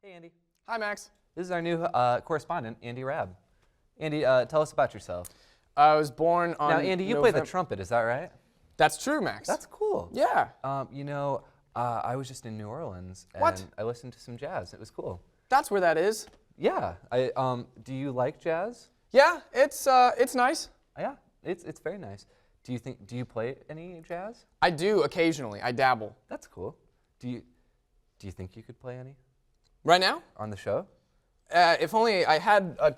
Hey, Andy. Hi, Max. This is our new correspondent, Andy Rabb. Andy, tell us about yourself. I was born on Now, Andy, you play the trumpet, is that right? That's true, Max. That's cool. Yeah. I was just in New Orleans, and What? I listened to some jazz. It was cool. That's where that is. Yeah. Do you like jazz? Yeah, it's nice. Yeah, it's very nice. Do you play any jazz? I do occasionally. I dabble. That's cool. Do you think you could play any Right now? on the show? If only I had a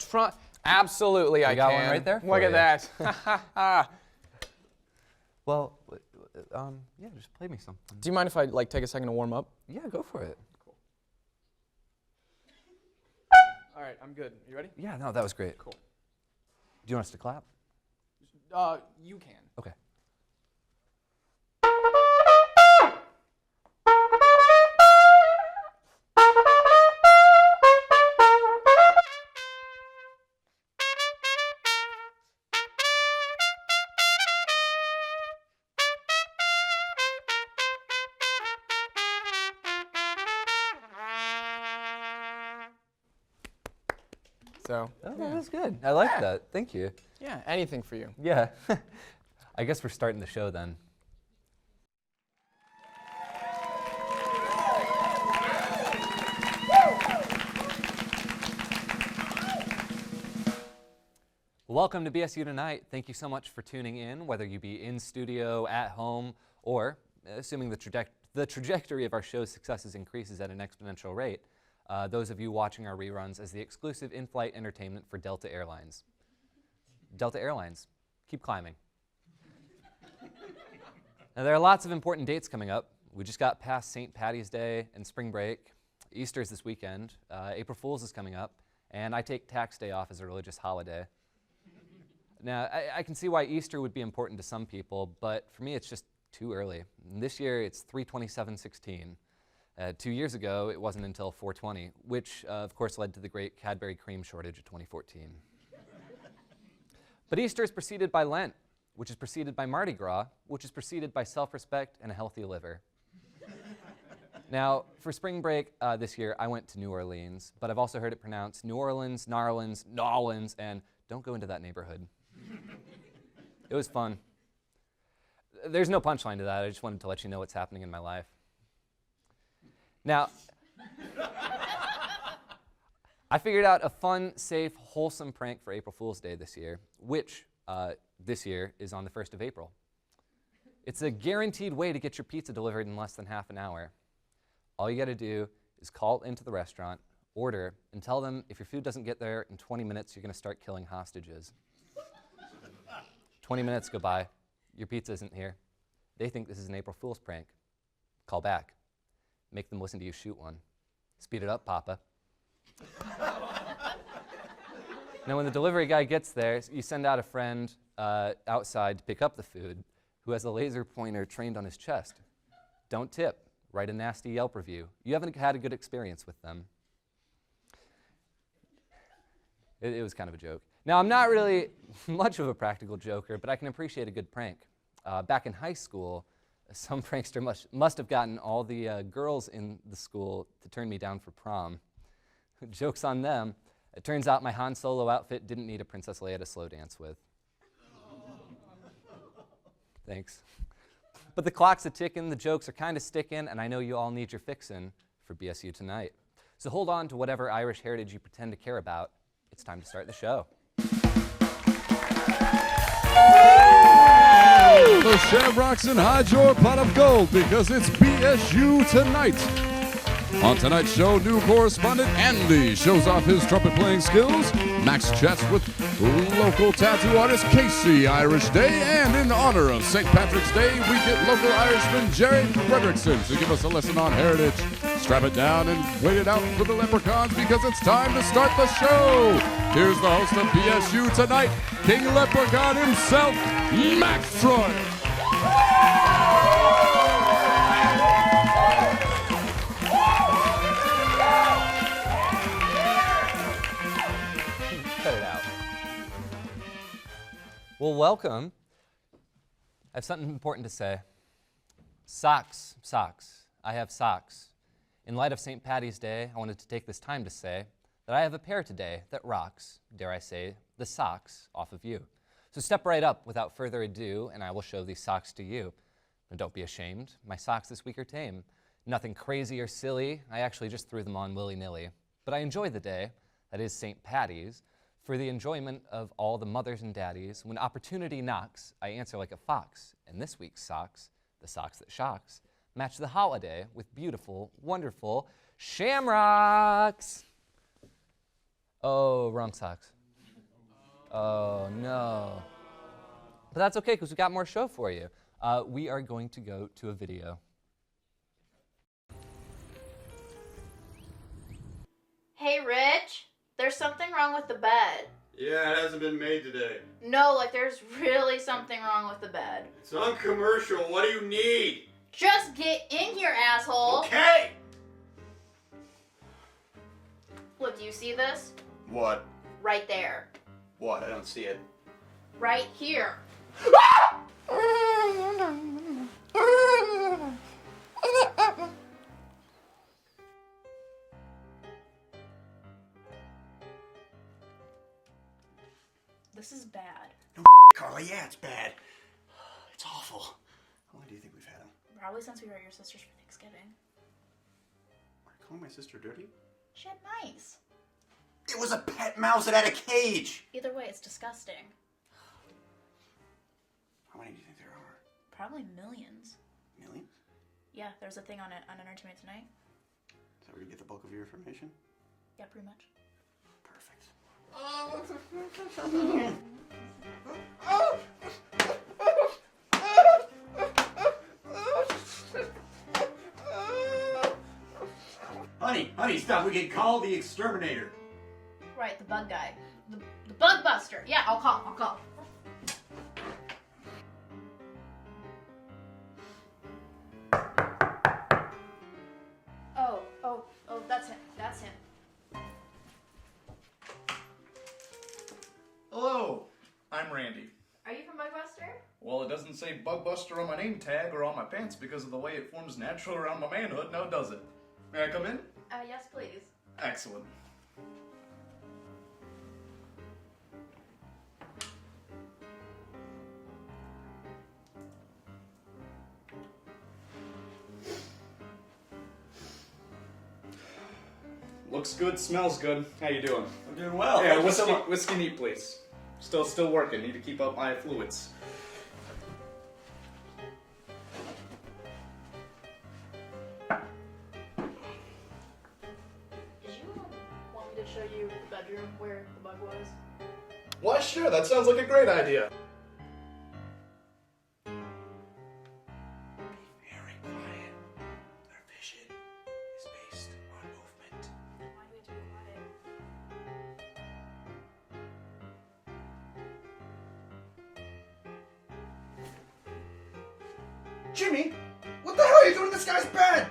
Absolutely, I got can. one right there for Look you. at that. Well, yeah, just play me something. Do you mind if I take a second to warm up? Yeah, go for it. Cool. All right, I'm good. You ready? Yeah, no, that was great. Cool. Do you want us to clap? You can. Okay. So. Oh, yeah. that was good. I like that. Thank you. Yeah, anything for you. Yeah. I guess we're starting the show then. Welcome to BSU Tonight. Thank you so much for tuning in, whether you be in studio, at home, or, assuming the trajectory of our show's successes increases at an exponential rate, those of you watching our reruns as the exclusive in-flight entertainment for Delta Airlines. Delta Airlines, keep climbing. Now, there are lots of important dates coming up. We just got past St. Patty's Day and spring break. Easter's this weekend. April Fool's is coming up. And I take tax day off as a religious holiday. Now, I can see why Easter would be important to some people, but for me, it's just too early. And this year, it's 3/27/16. 2 years ago, it wasn't until 4/20, which, of course, led to the great Cadbury cream shortage of 2014. But Easter is preceded by Lent, which is preceded by Mardi Gras, which is preceded by self-respect and a healthy liver. Now, for spring break this year, I went to New Orleans, but I've also heard it pronounced New Orleans, Narlins, Nolans, and don't go into that neighborhood. It was fun. There's no punchline to that. I just wanted to let you know what's happening in my life. Now, I figured out a fun, safe, wholesome prank for April Fool's Day this year, which this year is on the 1st of April. It's a guaranteed way to get your pizza delivered in less than half an hour. All you gotta do is call into the restaurant, order, and tell them if your food doesn't get there in 20 minutes, you're gonna start killing hostages. 20 minutes go by, your pizza isn't here. They think this is an April Fool's prank. Call back. Make them listen to you shoot one. Speed it up, Papa. Now, when the delivery guy gets there, you send out a friend outside to pick up the food who has a laser pointer trained on his chest. Don't tip. Write a nasty Yelp review. You haven't had a good experience with them. It was kind of a joke. Now, I'm not really much of a practical joker, but I can appreciate a good prank. Back in high school, some prankster must have gotten all the girls in the school to turn me down for prom. Joke's on them. It turns out my Han Solo outfit didn't need a Princess Leia to slow dance with. Thanks. But the clock's a-ticking, the jokes are kind of sticking, and I know you all need your fixin' for BSU Tonight. So hold on to whatever Irish heritage you pretend to care about. It's time to start the show. The Shamrocks and hide your pot of gold because it's BSU Tonight. On tonight's show, new correspondent Andy shows off his trumpet playing skills. Max chats with local tattoo artist Casey Irish Day. And in honor of St. Patrick's Day, we get local Irishman Jerry Fredrickson to give us a lesson on heritage. Strap it down and wait it out for the leprechauns because it's time to start the show. Here's the host of BSU Tonight, King Leprechaun himself, Max Troy. Cut it out. Well, welcome. I have something important to say. Socks, socks. I have socks. In light of St. Patty's Day, I wanted to take this time to say that I have a pair today that rocks, dare I say, the socks off of you. So step right up without further ado, and I will show these socks to you. And don't be ashamed, my socks this week are tame. Nothing crazy or silly, I actually just threw them on willy-nilly. But I enjoy the day, that is St. Patty's, for the enjoyment of all the mothers and daddies. When opportunity knocks, I answer like a fox. And this week's socks, the socks that shocks, match the holiday with beautiful, wonderful shamrocks. Oh, wrong socks. Oh, no. But that's okay, because we got more show for you. We are going to go to a video. Hey, Rich, there's something wrong with the bed. Yeah, it hasn't been made today. No, like there's really something wrong with the bed. It's uncommercial. What do you need? Just get in here, asshole. Okay! Look, do you see this? What? Right there. What? I don't see it. Right here. This is bad. No, Carly, yeah, it's bad. It's awful. How long do you think we've had him? Probably since we were at your sister's for Thanksgiving. Are you calling my sister dirty? She had mice. It was a pet mouse that had a cage! Either way, it's disgusting. How many do you think there are? Probably millions. Millions? Yeah, there's a thing on Entertainment Tonight. Is that where you get the bulk of your information? Yeah, pretty much. Perfect. Honey, stop. We can call the exterminator. Right, the bug guy. The bug buster. Yeah, I'll call. Oh, that's him. Hello, I'm Randy. Are you from Bug Buster? Well, it doesn't say Bug Buster on my name tag or on my pants because of the way it forms naturally around my manhood, now does it? May I come in? Yes, please. Excellent. Looks good, smells good. How you doing? I'm doing well. Yeah, Thank you so much. whiskey neat, please. Still working. Need to keep up my fluids. Did you want me to show you the bedroom where the bug was? Why, sure. That sounds like a great idea. Very quiet. Our vision is based on movement. Why do we have to be quiet? Jimmy, what the hell are you doing in this guy's bed?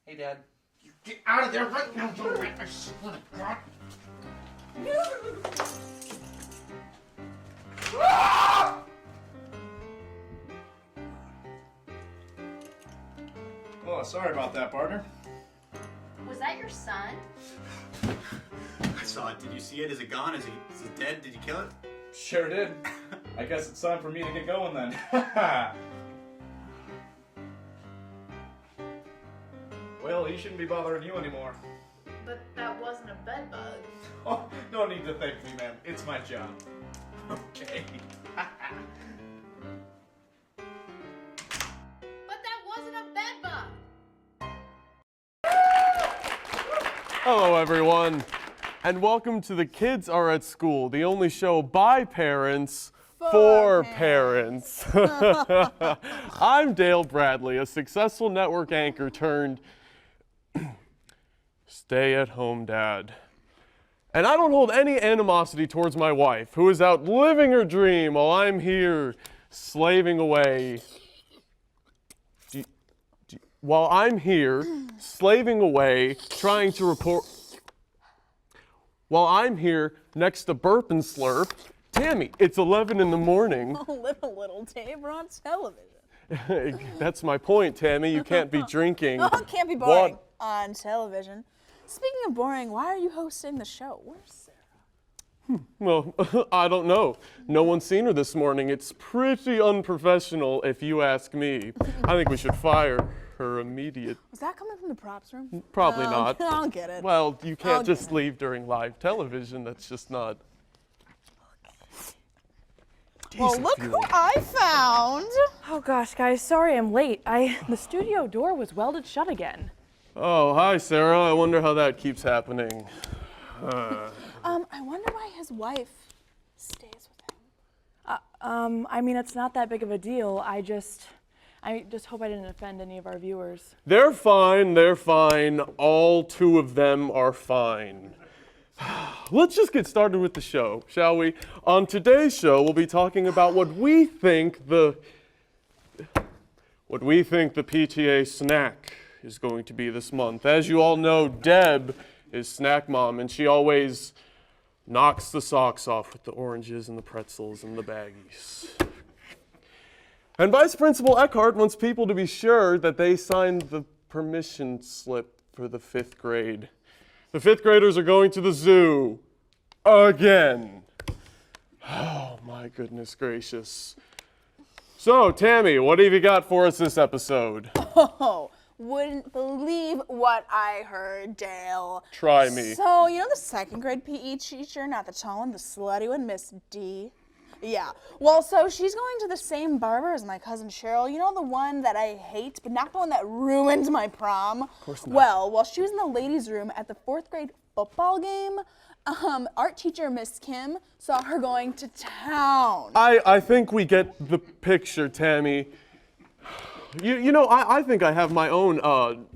Hey, Dad. You get out of there right now, you rat! I swear to God. Oh, sorry about that, partner. Was that your son? I saw it. Did you see it? Is it gone? Is it dead? Did you kill it? Sure did. I guess it's time for me to get going then. Well, he shouldn't be bothering you anymore. But that wasn't a bed bug. Oh, no need to thank me, man. It's my job. Okay. But that wasn't a bed bug. Hello, everyone, and welcome to The Kids Are at School, the only show by parents for parents. I'm Dale Bradley, a successful network anchor turned stay-at-home dad. And I don't hold any animosity towards my wife, who is out living her dream while I'm here slaving away. While I'm here slaving away, trying to report. While I'm here next to Burp and Slurp. Tammy, it's 11 in the morning. Oh, live a little, Dave. We're on television. That's my point, Tammy. You can't be drinking. Oh, it can't be boring on television. Speaking of boring, why are you hosting the show? Where's Sarah? Well, I don't know. No one's seen her this morning. It's pretty unprofessional, if you ask me. I think we should fire her immediate. Was that coming from the props room? Probably not. I don't get it. Well, you can't I'll just get it. leave during live television. That's just not. Well, look who I found. Oh gosh, guys, sorry I'm late. The studio door was welded shut again. Oh, hi, Sarah. I wonder how that keeps happening. I wonder why his wife stays with him. I mean, it's not that big of a deal. I just hope I didn't offend any of our viewers. They're fine. They're fine. All two of them are fine. Let's just get started with the show, shall we? On today's show, we'll be talking about what we think the PTA snack is going to be this month. As you all know, Deb is snack mom, and she always knocks the socks off with the oranges and the pretzels and the baggies. And Vice Principal Eckhart wants people to be sure that they signed the permission slip for the 5th grade. The 5th graders are going to the zoo again. Oh my goodness gracious. So, Tammy, what have you got for us this episode? Oh, wouldn't believe what I heard, Dale. Try me. So, you know the 2nd grade PE teacher, not the tall one, the slutty one, Miss D? Yeah. Well, so she's going to the same barber as my cousin Cheryl. You know the one that I hate, but not the one that ruined my prom? Of course not. Well, while she was in the ladies' room at the 4th grade football game, art teacher Miss Kim saw her going to town. I think we get the picture, Tammy. You know, I think I have my own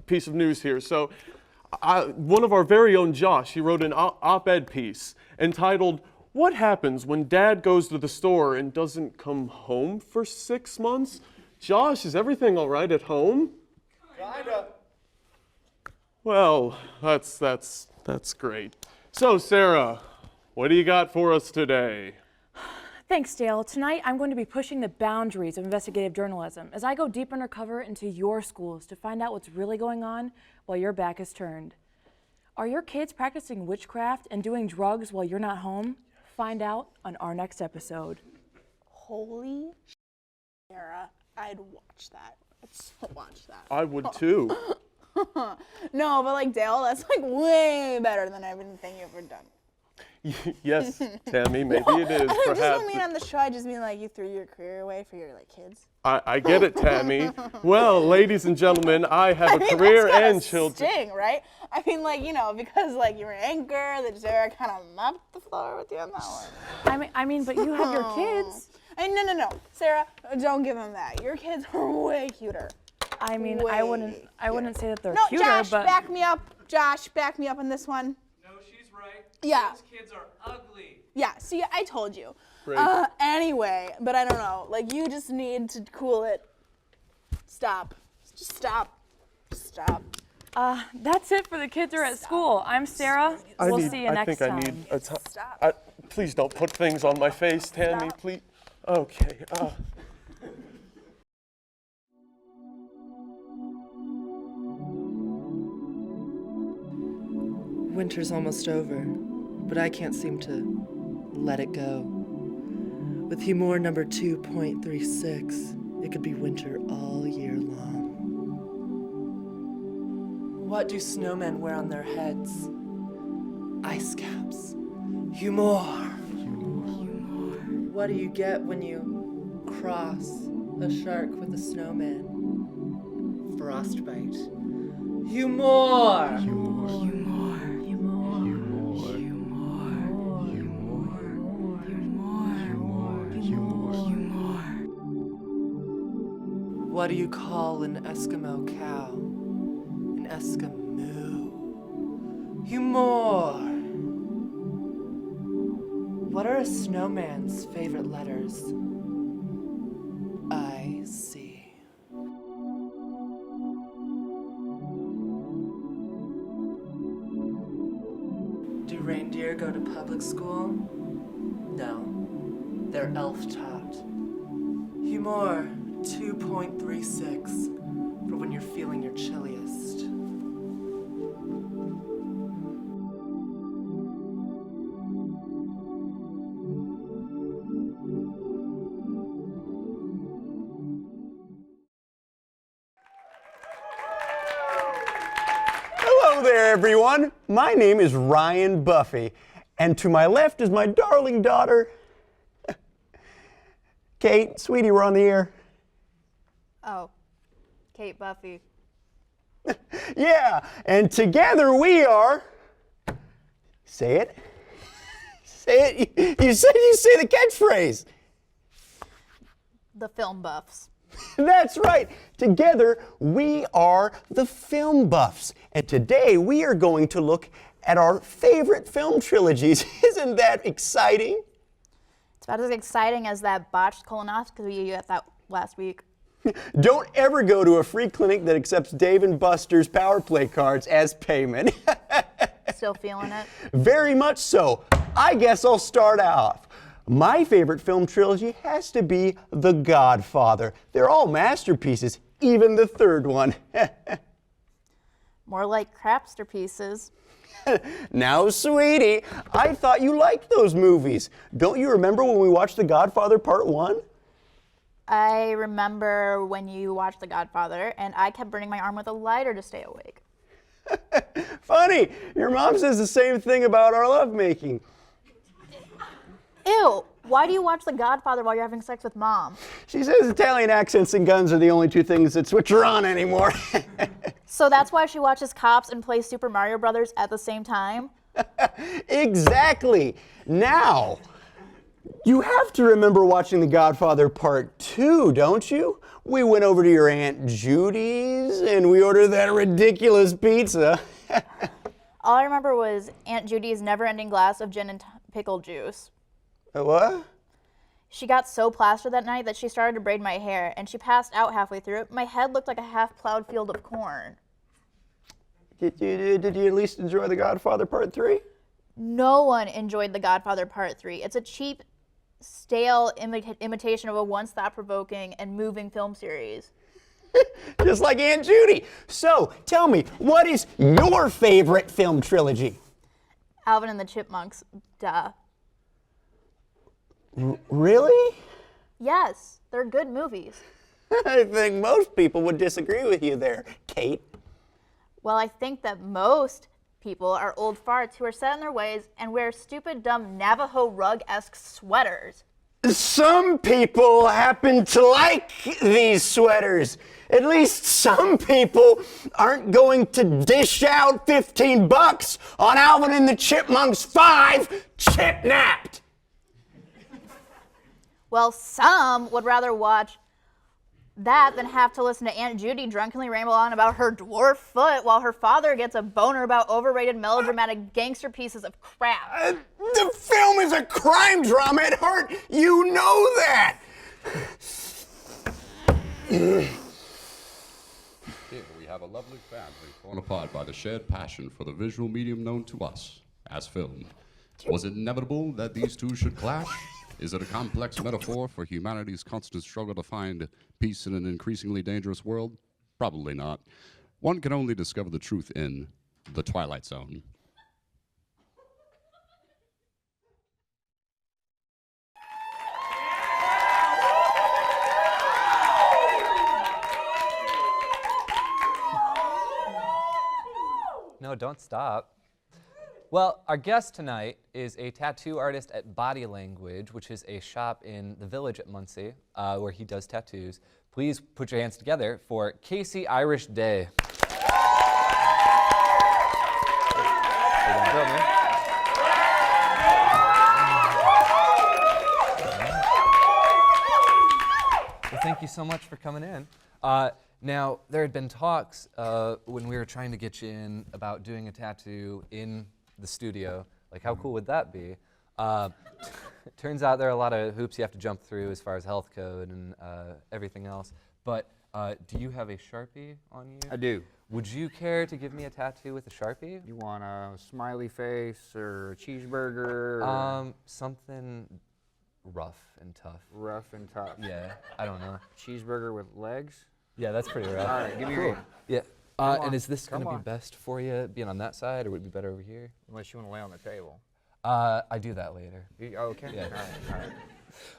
piece of news here. So, one of our very own Josh, he wrote an op-ed piece entitled, "What happens when Dad goes to the store and doesn't come home for 6 months?" Josh, is everything all right at home? Kinda. Well, that's great. So, Sarah, what do you got for us today? Thanks, Dale. Tonight, I'm going to be pushing the boundaries of investigative journalism as I go deep undercover into your schools to find out what's really going on while your back is turned. Are your kids practicing witchcraft and doing drugs while you're not home? Find out on our next episode. Holy Sarah, I'd watch that. I'd so watch that. I would too. No, but like Dale, that's like way better than everything you've ever done. Yes, Tammy, maybe it is. I just Perhaps. don't mean on the show. I just mean like you threw your career away for your like kids. I get it, Tammy. Well, ladies and gentlemen, I have a career that's gotta and children. sting, right? I mean, like, you know, because like you were an anchor, that Sarah kind of mopped the floor with you on that one. I mean, but you have your kids. No, Sarah, don't give them that. Your kids are way cuter. I mean, I wouldn't say that they're No, cuter, Josh, but back me up. Josh, back me up on this one. No, she's right. Yeah. Those kids are ugly. Yeah, see, I told you. Right. Anyway, but I don't know. Like, you just need to cool it. Stop. Just stop. Stop. that's it for the Kids Are at School. I'm Sarah. We'll see you next time. I think I need a time. Stop. Please don't put things on my face, Tammy. Stop. Please. Okay. Winter's almost over, but I can't seem to let it go. With humor number 2.36, it could be winter all year long. What do snowmen wear on their heads? Ice caps. Humor. What do you get when you cross a shark with a snowman? Frostbite. Humor. What do you call an Eskimo cow? An Eskimo. Humor. What are a snowman's favorite letters? I see. Do reindeer go to public school? No, they're elf-taught. Humor, 2.36 for when you're feeling your chilliest. Hello there, everyone. My name is Ryan Buffy, and to my left is my darling daughter, Kate. Sweetie, we're on the air. Oh, Kate Buffy. Yeah, and together we are. Say it. Say it. You said you say the catchphrase. The Film Buffs. That's right. Together, we are the Film Buffs. And today, we are going to look at our favorite film trilogies. Isn't that exciting? It's about as exciting as that botched colonoscopy you had that last week. Don't ever go to a free clinic that accepts Dave & Buster's Power Play cards as payment. Still feeling it? Very much so. I guess I'll start off. My favorite film trilogy has to be The Godfather. They're all masterpieces, even the third one. More like crapster pieces. Now, sweetie, I thought you liked those movies. Don't you remember when we watched The Godfather Part 1? I remember when you watched The Godfather, and I kept burning my arm with a lighter to stay awake. Funny, your mom says the same thing about our lovemaking. Ew, why do you watch The Godfather while you're having sex with Mom? She says Italian accents and guns are the only two things that switch her on anymore. So that's why she watches Cops and plays Super Mario Brothers at the same time? Exactly. Now, you have to remember watching The Godfather Part 2, don't you? We went over to your Aunt Judy's and we ordered that ridiculous pizza. All I remember was Aunt Judy's never-ending glass of gin and pickle juice. What? She got so plastered that night that she started to braid my hair, and she passed out halfway through it. My head looked like a half-plowed field of corn. Did you at least enjoy The Godfather Part 3? No one enjoyed The Godfather Part 3. It's a cheap, stale imitation of a once thought-provoking and moving film series. Just like Aunt Judy. So, tell me, what is your favorite film trilogy? Alvin and the Chipmunks, duh. Really? Yes, they're good movies. I think most people would disagree with you there, Kate. Well, I think that most people are old farts who are set in their ways and wear stupid, dumb Navajo rug-esque sweaters. Some people happen to like these sweaters. At least some people aren't going to dish out $15 on Alvin and the Chipmunks 5 Chipnapped. Well, some would rather watch that than have to listen to Aunt Judy drunkenly ramble on about her dwarf foot while her father gets a boner about overrated melodramatic gangster pieces of crap. The film is a crime drama at heart. You know that. Here we have a lovely family torn apart by the shared passion for the visual medium known to us as film. Was it inevitable that these two should clash? Is it a complex metaphor for humanity's constant struggle to find peace in an increasingly dangerous world? Probably not. One can only discover the truth in The Twilight Zone. No, don't stop. Well, our guest tonight is a tattoo artist at Body Language, which is a shop in the Village at Muncie, where he does tattoos. Please put your hands together for Casey Irish Day. Well, thank you so much for coming in. Now, there had been talks when we were trying to get you in about doing a tattoo in the studio. Like, how cool would that be? Turns out there are a lot of hoops you have to jump through as far as health code and everything else. But do you have a Sharpie on you? I do. Would you care to give me a tattoo with a Sharpie? You want a smiley face or a cheeseburger? Or Something rough and tough. Rough and tough. Yeah, I don't know. Cheeseburger with legs? Yeah, that's pretty rough. All right, give me your hand. Yeah. Come And on, is this going to come be on. best for you, being on that side, or would it be better over here? Unless you want to lay on the table. I do that later. Okay. Yeah. All right. All right.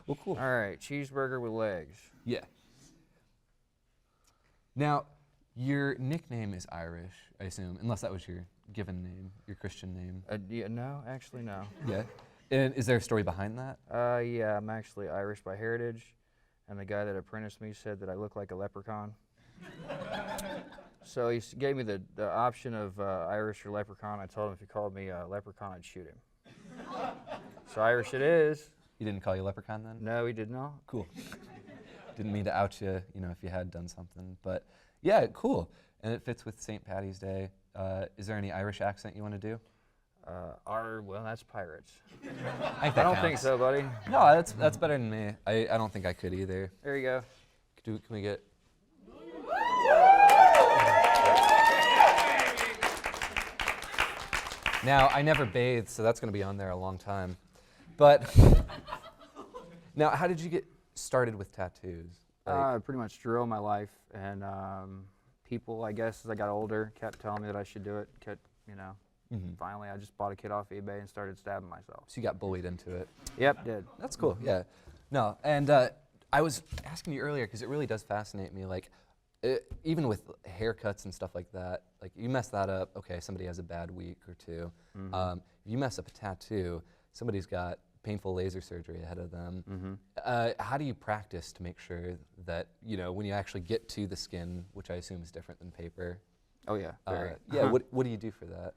Well, cool. All right. Cheeseburger with legs. Yeah. Now, your nickname is Irish, I assume, unless that was your given name, your Christian name. Yeah, no, actually no. Yeah. And is there a story behind that? Yeah, I'm actually Irish by heritage, and the guy that apprenticed me said that I look like a leprechaun. So he gave me the option of Irish or leprechaun. I told him if he called me a leprechaun, I'd shoot him. So Irish it is. He didn't call you leprechaun then? No, he did not. Cool. Didn't mean to out you, if you had done something. But yeah, cool. And it fits with St. Paddy's Day. Is there any Irish accent you want to do? Well, that's pirates. I don't think so, buddy. No, that's better than me. I don't think I could either. There you go. Can we get... Now, I never bathed, so that's going to be on there a long time. But now, how did you get started with tattoos? Pretty much drew all my life, and people, I guess, as I got older, kept telling me that I should do it. Finally, I just bought a kit off eBay and started stabbing myself. So you got bullied into it. Yep, did. That's cool. Yeah. No, and I was asking you earlier because it really does fascinate me. Like, even with haircuts and stuff like that, like you mess that up. Okay, somebody has a bad week or two. If you mess up a tattoo, somebody's got painful laser surgery ahead of them. How do you practice to make sure that when you actually get to the skin, which I assume is different than paper? Oh yeah, very. Yeah. What do you do for that?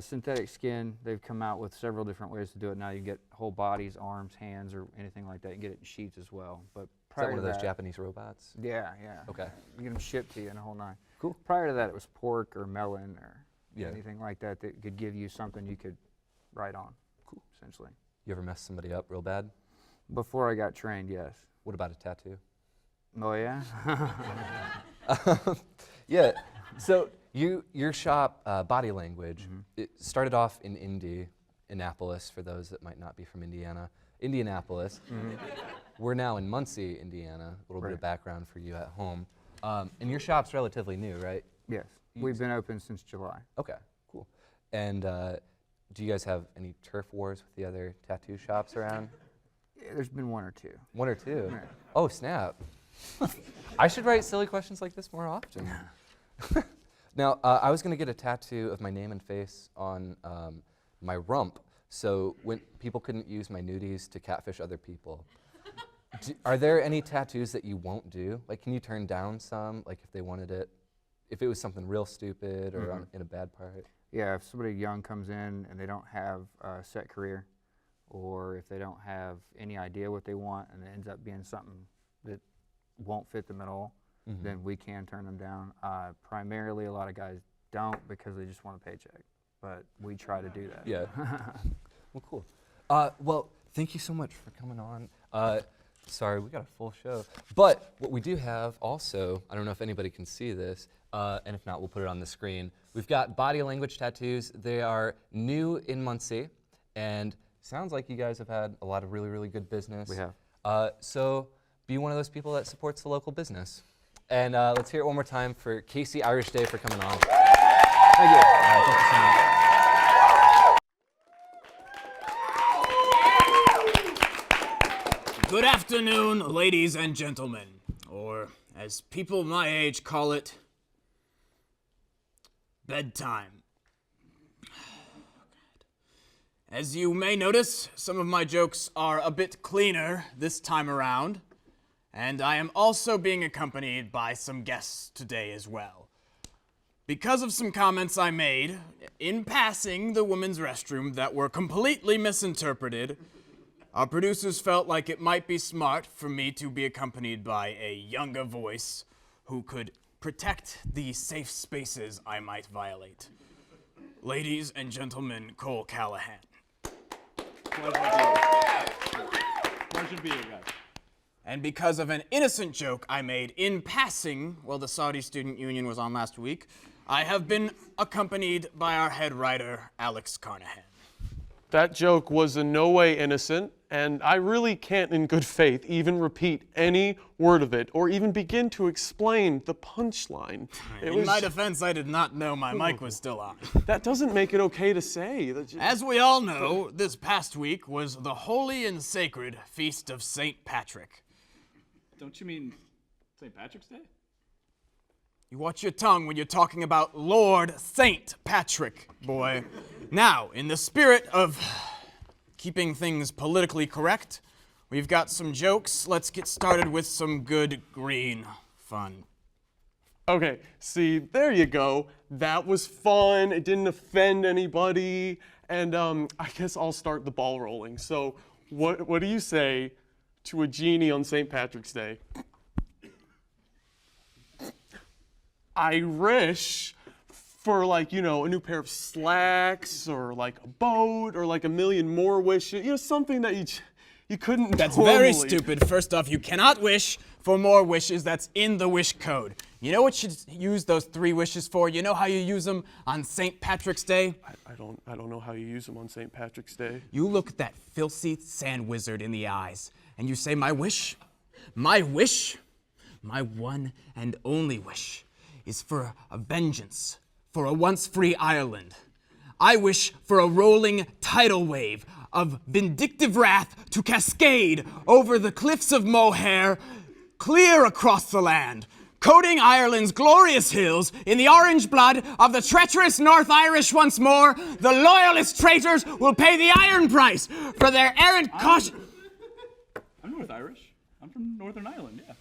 Synthetic skin, they've come out with several different ways to do it. Now you can get whole bodies, arms, hands, or anything like that. You can get it in sheets as well. But Is that prior one of to those that, Japanese robots? Yeah, yeah. Okay. You get them shipped to you in a whole nine. Cool. Prior to that, it was pork or melon or Yeah. anything like that that could give you something you could write on. Cool. Essentially. You ever mess somebody up real bad? Before I got trained, yes. What about a tattoo? Oh yeah. Yeah. So your shop, Body Language, it started off in Indianapolis, for those that might not be from Indianapolis. We're now in Muncie, Indiana. A little bit of background for you at home. And your shop's relatively new, right? Yes. We've been open since July. Okay, cool. And do you guys have any turf wars with the other tattoo shops around? Yeah, there's been one or two. One or two? Yeah. Oh, snap. I should write silly questions like this more often. Now, I was going to get a tattoo of my name and face on my rump, so when people couldn't use my nudies to catfish other people. Are there any tattoos that you won't do? Like, can you turn down some, like if they wanted it, if it was something real stupid or in a bad part? Yeah, if somebody young comes in and they don't have a set career, or if they don't have any idea what they want and it ends up being something that won't fit them at all, then we can turn them down. Primarily, a lot of guys don't because they just want a paycheck, but we try to do that. Yeah. Well, cool. Well, thank you so much for coming on. Sorry, we got a full show. But what we do have also, I don't know if anybody can see this, and if not, we'll put it on the screen. We've got Body Language tattoos. They are new in Muncie, and sounds like you guys have had a lot of really, really good business. We have. So be one of those people that supports the local business. And let's hear it one more time for Casey Irish Day for coming on. Thank you. Thank you so much. Good afternoon, ladies and gentlemen, or as people my age call it, bedtime. As you may notice, some of my jokes are a bit cleaner this time around, and I am also being accompanied by some guests today as well. Because of some comments I made in passing the women's restroom that were completely misinterpreted, our producers felt like it might be smart for me to be accompanied by a younger voice who could protect the safe spaces I might violate. Ladies and gentlemen, Cole Callahan. Pleasure being here, guys. And because of an innocent joke I made in passing while the Saudi Student Union was on last week, I have been accompanied by our head writer, Alex Carnahan. That joke was in no way innocent, and I really can't in good faith even repeat any word of it or even begin to explain the punchline. In my defense, I did not know my mic was still on. That doesn't make it okay to say. As we all know, this past week was the holy and sacred feast of St. Patrick. Don't you mean St. Patrick's Day? You watch your tongue when you're talking about Lord St. Patrick, boy. Now, in the spirit of keeping things politically correct, we've got some jokes. Let's get started with some good green fun. Okay, see, there you go. That was fun. It didn't offend anybody. And I guess I'll start the ball rolling. So what do you say to a genie on St. Patrick's Day? Irish for, like, you know, a new pair of slacks or like a boat or like a million more wishes. You know, something that you couldn't That's normally. very stupid. First off, you cannot wish for more wishes. That's in the wish code. You know what you should use those 3 wishes for? You know how you use them on St. Patrick's Day? I don't know how you use them on St. Patrick's Day. You look at that filthy sand wizard in the eyes and you say, my wish, my one and only wish is for a vengeance, for a once free Ireland. I wish for a rolling tidal wave of vindictive wrath to cascade over the cliffs of Moher, clear across the land, coating Ireland's glorious hills in the orange blood of the treacherous North Irish once more. The loyalist traitors will pay the iron price for their errant caution. I'm North Irish. I'm from Northern Ireland, yeah.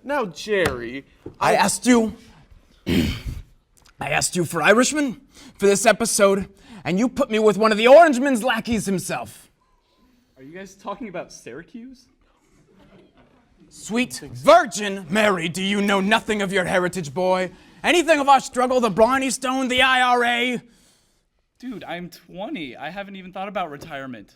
Now, Jerry, I asked you for Irishman for this episode, and you put me with one of the Orangeman's lackeys himself. Are you guys talking about Syracuse? Sweet Virgin Mary, do you know nothing of your heritage, boy? Anything of our struggle, the Blarney Stone, the IRA? Dude, I'm 20. I haven't even thought about retirement.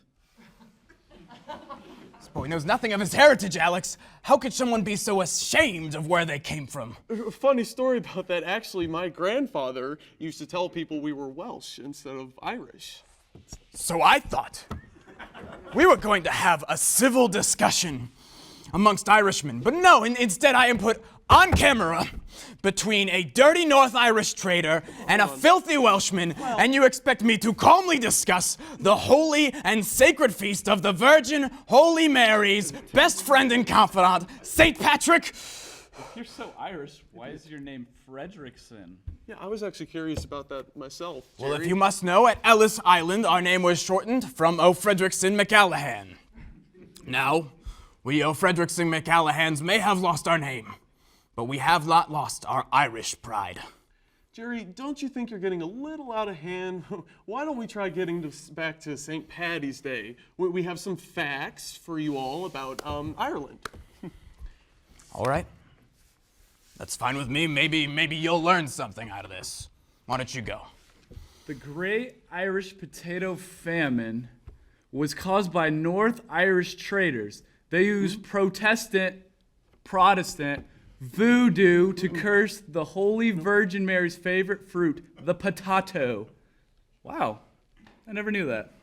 This boy knows nothing of his heritage, Alex. How could someone be so ashamed of where they came from? A funny story about that. Actually, my grandfather used to tell people we were Welsh instead of Irish. So I thought we were going to have a civil discussion amongst Irishmen, but no, instead I am put on camera between a dirty North Irish traitor and a filthy Welshman, and you expect me to calmly discuss the holy and sacred feast of the Virgin Holy Mary's best friend and confidant, St. Patrick? If you're so Irish, why is your name Fredrickson? Yeah, I was actually curious about that myself, Jerry. Well, if you must know, at Ellis Island, our name was shortened from O'Fredrickson McCallahan. Now, we O'Fredrickson McCallahans may have lost our name, but we have not lost our Irish pride. Jerry, don't you think you're getting a little out of hand? Why don't we try getting back to St. Paddy's Day? We have some facts for you all about Ireland. All right. That's fine with me. Maybe you'll learn something out of this. Why don't you go? The Great Irish Potato Famine was caused by North Irish traders. They used Protestant voodoo to curse the Holy Virgin Mary's favorite fruit, the potato. Wow, I never knew that.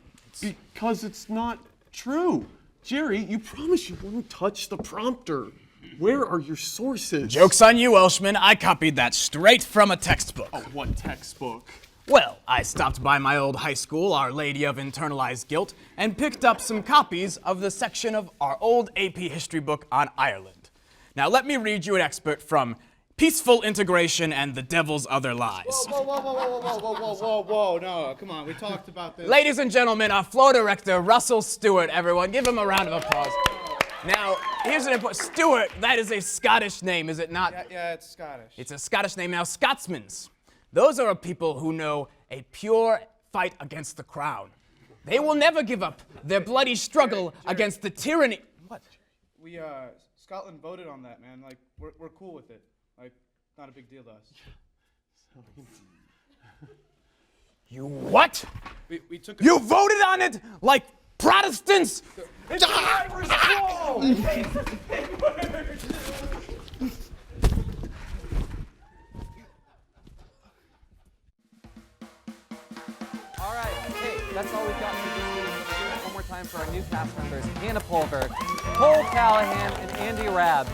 Because it's not true. Jerry, you promised you wouldn't touch the prompter. Where are your sources? Joke's on you, Welshman. I copied that straight from a textbook. Oh, what textbook? Well, I stopped by my old high school, Our Lady of Internalized Guilt, and picked up some copies of the section of our old AP history book on Ireland. Now let me read you an excerpt from Peaceful Integration and the Devil's Other Lies. Whoa, no, come on, we talked about this. Ladies and gentlemen, our floor director, Russell Stewart, everyone, give him a round of applause. Now, here's an important, Stewart, that is a Scottish name, is it not? Yeah, it's Scottish. It's a Scottish name. Now, Scotsmans, those are a people who know a pure fight against the crown. They will never give up their bloody struggle against the tyranny. What? We, Scotland voted on that, man. Like, we're cool with it. Like, not a big deal to us. You what? We took. You voted on it like Protestants? It's Irish law! All right, hey, that's all we've got for this week. Let's hear it one more time for our new cast members, Hannah Pulver, Cole Callahan, and Andy Rabb.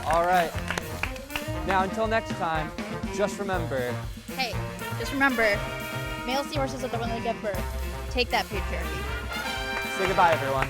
All right. Now, until next time, just remember. Hey, just remember, male seahorses are the one that give birth. Take that, patriarchy. Say goodbye, everyone.